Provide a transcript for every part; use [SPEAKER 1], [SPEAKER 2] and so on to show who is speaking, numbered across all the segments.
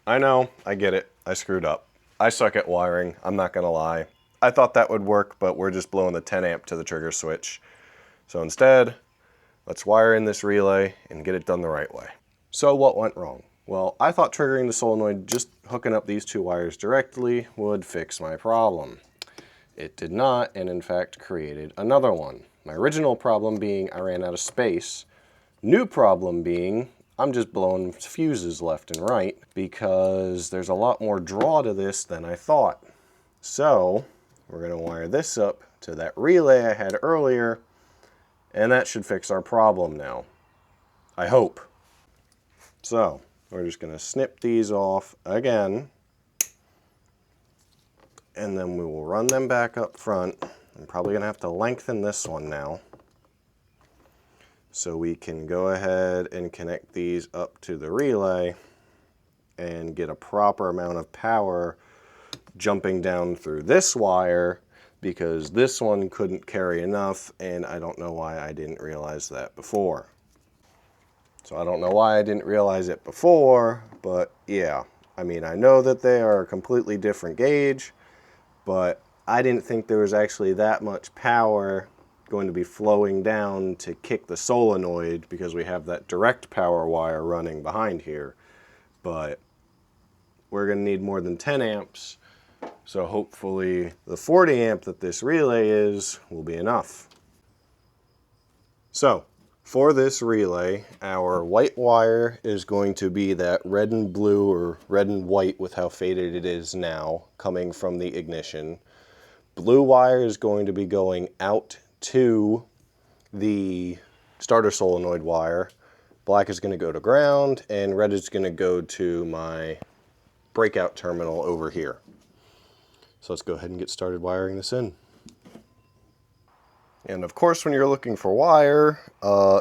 [SPEAKER 1] I know, I get it. I screwed up. I suck at wiring, I'm not gonna lie. I thought that would work, but we're just blowing the 10 amp to the trigger switch. So instead, let's wire in this relay and get it done the right way. So what went wrong? Well, I thought triggering the solenoid, just hooking up these two wires directly, would fix my problem. It did not, and in fact created another one. My original problem being I ran out of space. New problem being I'm just blowing fuses left and right because there's a lot more draw to this than I thought. So we're going to wire this up to that relay I had earlier, and that should fix our problem now. I hope. So we're just going to snip these off again, and then we will run them back up front. I'm probably going to have to lengthen this one now, so we can go ahead and connect these up to the relay and get a proper amount of power jumping down through this wire, because this one couldn't carry enough, and I don't know why I didn't realize that before. So I don't know why I didn't realize it before, but yeah. I mean, I know that they are a completely different gauge, but I didn't think there was actually that much power going to be flowing down to kick the solenoid, because we have that direct power wire running behind here. But we're going to need more than 10 amps, so hopefully the 40 amp that this relay is will be enough. So for this relay, our white wire is going to be that red and blue, or red and white with how faded it is now, coming from the ignition. Blue wire is going to be going out to the starter solenoid wire. Black is going to go to ground, and red is going to go to my breakout terminal over here. So let's go ahead and get started wiring this in. And of course, when you're looking for wire,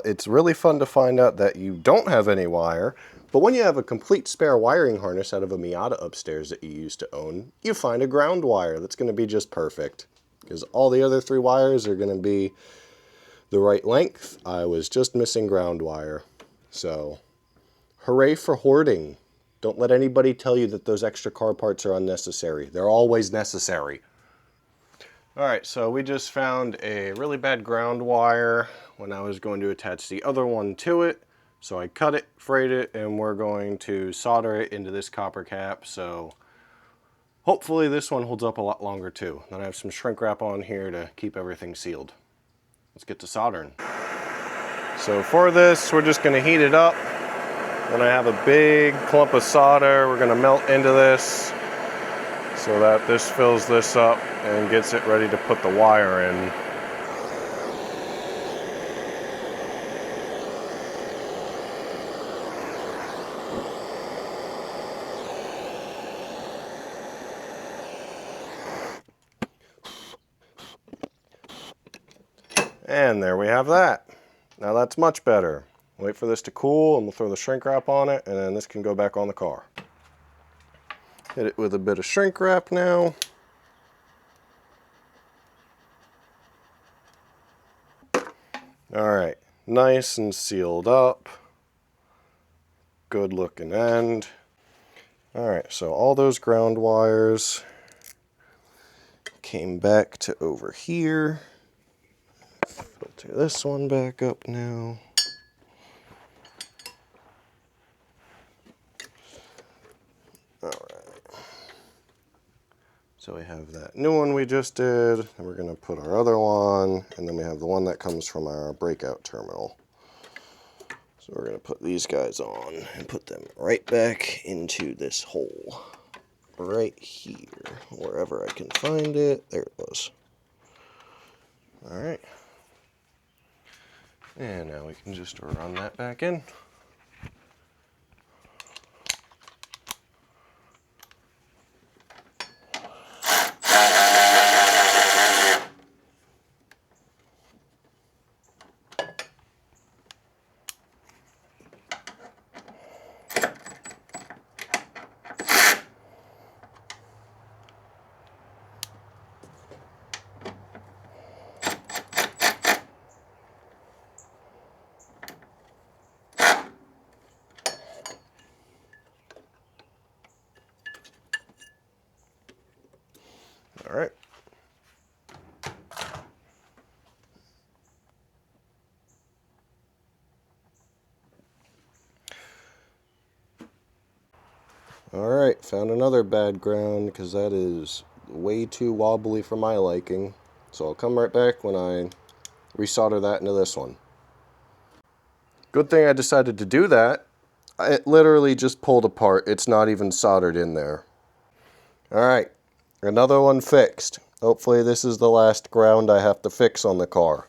[SPEAKER 1] it's really fun to find out that you don't have any wire. But when you have a complete spare wiring harness out of a Miata upstairs that you used to own, you find a ground wire that's going to be just perfect, because all the other 3 wires are going to be the right length. I was just missing ground wire. So hooray for hoarding. Don't let anybody tell you that those extra car parts are unnecessary. They're always necessary. Alright, so we just found a really bad ground wire when I was going to attach the other one to it. So I cut it, frayed it, and we're going to solder it into this copper cap. So hopefully this one holds up a lot longer too. Then I have some shrink wrap on here to keep everything sealed. Let's get to soldering. So for this, we're just going to heat it up. When I have a big clump of solder, we're going to melt into this so that this fills this up and gets it ready to put the wire in. And there we have that. Now that's much better. Wait for this to cool, and we'll throw the shrink wrap on it, and then this can go back on the car. Hit it with a bit of shrink wrap now. Alright, nice and sealed up. Good looking end. Alright, so all those ground wires came back to over here. Filter this one back up now. Alright. So we have that new one we just did, and we're going to put our other one, and then we have the one that comes from our breakout terminal. So we're going to put these guys on and put them right back into this hole. Right here, wherever I can find it. There it was. Alright. And now we can just run that back in. Alright, found another bad ground because that is way too wobbly for my liking. So I'll come right back when I resolder that into this one. Good thing I decided to do that. It literally just pulled apart. It's not even soldered in there. Alright, another one fixed. Hopefully this is the last ground I have to fix on the car.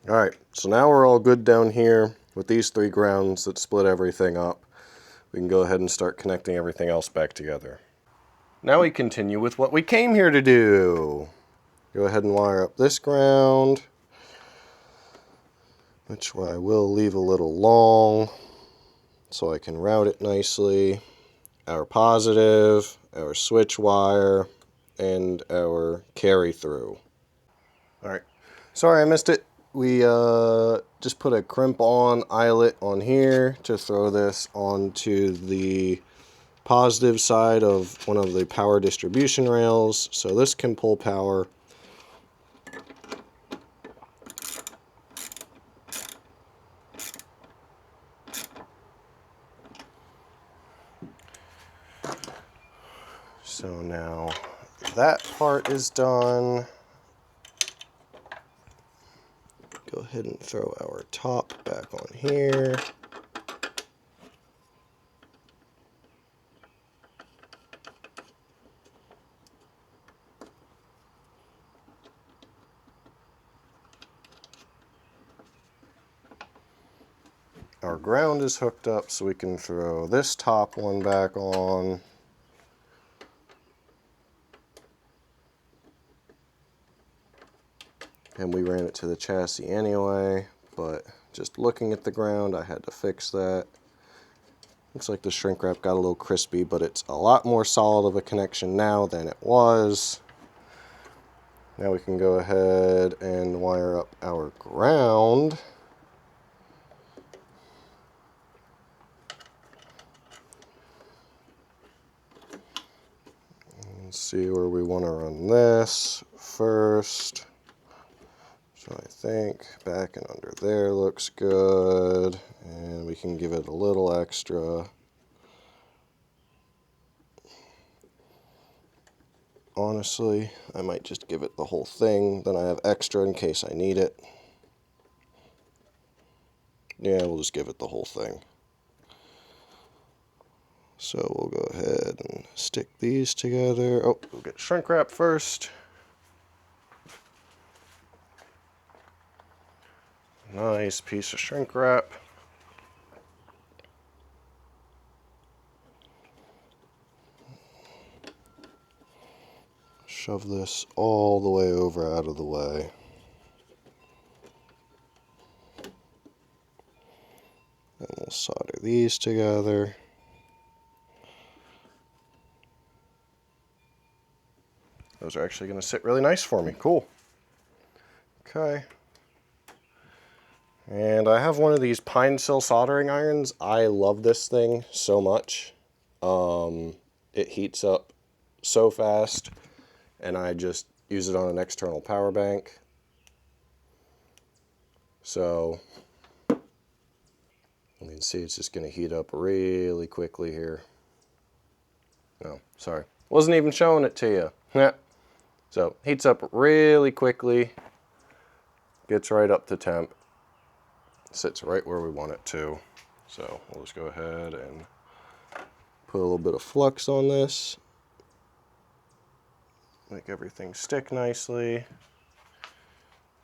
[SPEAKER 1] Alright, so now we're all good down here with these 3 grounds that split everything up. We can go ahead and start connecting everything else back together. Now we continue with what we came here to do. Go ahead and wire up this ground, which I will leave a little long so I can route it nicely. Our positive, our switch wire, and our carry through. Alright, sorry I missed it. We just put a crimp-on eyelet on here to throw this onto the positive side of one of the power distribution rails, so this can pull power. So now that part is done. Go ahead and throw our top back on here. Our ground is hooked up, so we can throw this top one back on. And we ran it to the chassis anyway, but just looking at the ground, I had to fix that. Looks like the shrink wrap got a little crispy, but it's a lot more solid of a connection now than it was. Now we can go ahead and wire up our ground. Let's see where we want to run this first. So I think back and under there looks good, and we can give it a little extra. Honestly, I might just give it the whole thing, then I have extra in case I need it. Yeah, we'll just give it the whole thing. So we'll go ahead and stick these together. Oh, we'll get shrink wrap first. Nice piece of shrink wrap. Shove this all the way over out of the way. Then we'll solder these together. Those are actually going to sit really nice for me. Cool. Okay. And I have one of these pine sil soldering irons. I love this thing so much. It heats up so fast, and I just use it on an external power bank. So you can see it's just going to heat up really quickly here. No, sorry. Wasn't even showing it to you. Yeah. So heats up really quickly, gets right up to temp, sits right where we want it to. So we'll just go ahead and put a little bit of flux on this, make everything stick nicely,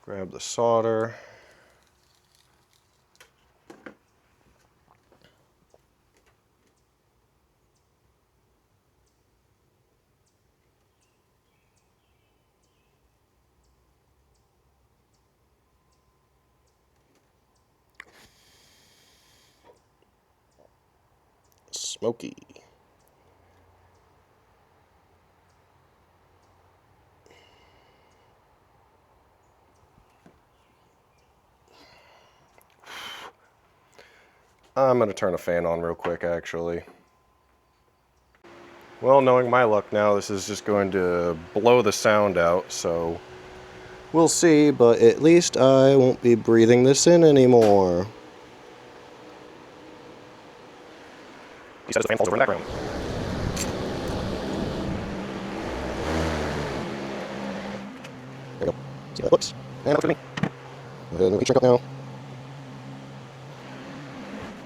[SPEAKER 1] grab the solder, smoky. I'm going to turn a fan on real quick, actually. Well, knowing my luck now, this is just going to blow the sound out, so we'll see, but at least I won't be breathing this in anymore. He says the fan falls over in the background. Whoops. And that's me. And we check up now.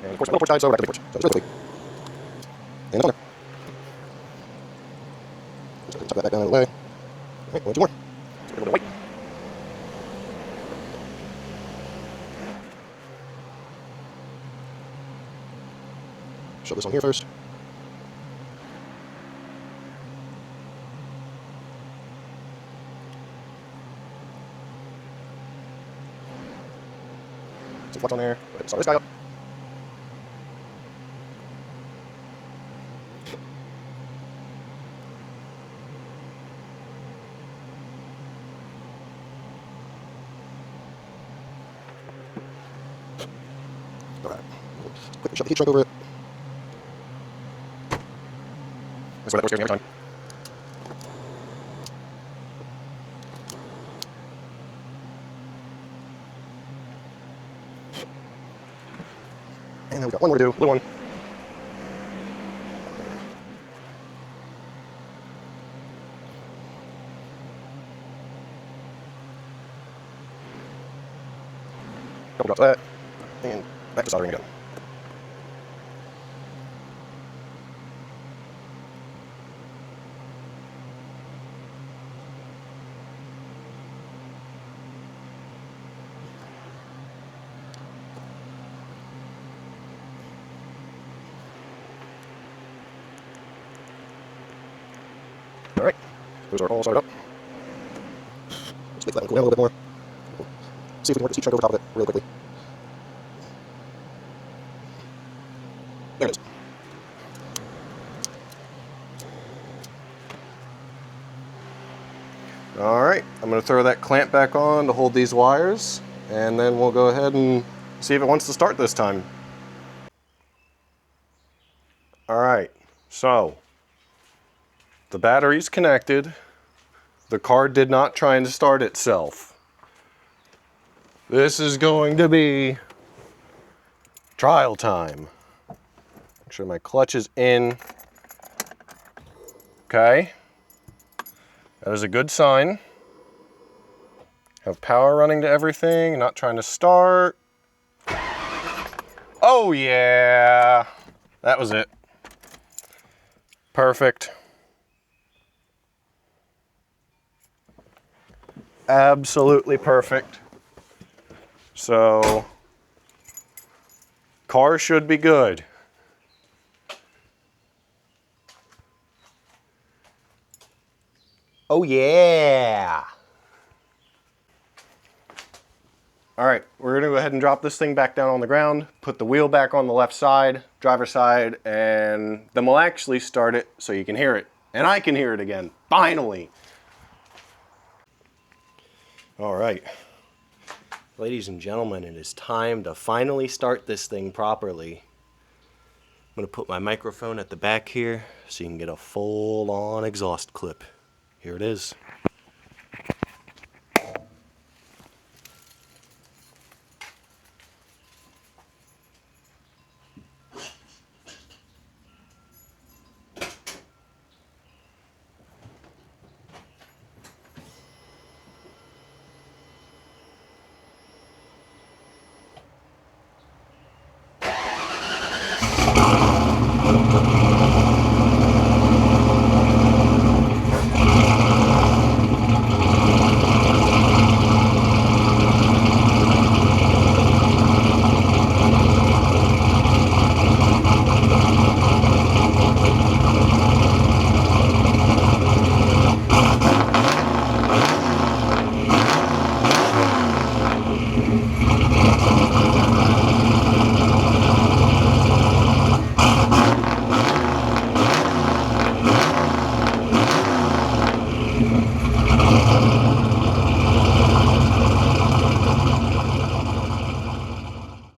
[SPEAKER 1] And of course, my little porch died, so we're back to the big porch. So just really quickly. And it's on there. Just tuck that back down out of the way. Alright, one, two more. So a little bit of white. Shove this on here first. Some flux on there. Go ahead and start this guy up. Alright. Quickly shove the heat shrink over it. That's where that door scares me every time. And then we've got one more to do, little one. Couple drops of that, and back to soldering again. Alright, those are all soldered up. Let's make that one cool down a little bit more. See if we can work this heat shrink over top of it really quickly. There it is. Alright, I'm going to throw that clamp back on to hold these wires, and then we'll go ahead and see if it wants to start this time. Alright, so the battery's connected. The car did not try to start itself. This is going to be trial time. Make sure my clutch is in. Okay. That is a good sign. Have power running to everything, not trying to start. Oh yeah, that was it. Perfect. Absolutely perfect. So, car should be good. Oh yeah. All right, we're gonna go ahead and drop this thing back down on the ground, put the wheel back on the left side, driver's side, and then we'll actually start it so you can hear it. And I can hear it again, finally. All right, ladies and gentlemen, it is time to finally start this thing properly. I'm gonna put my microphone at the back here so you can get a full-on exhaust clip. Here it is.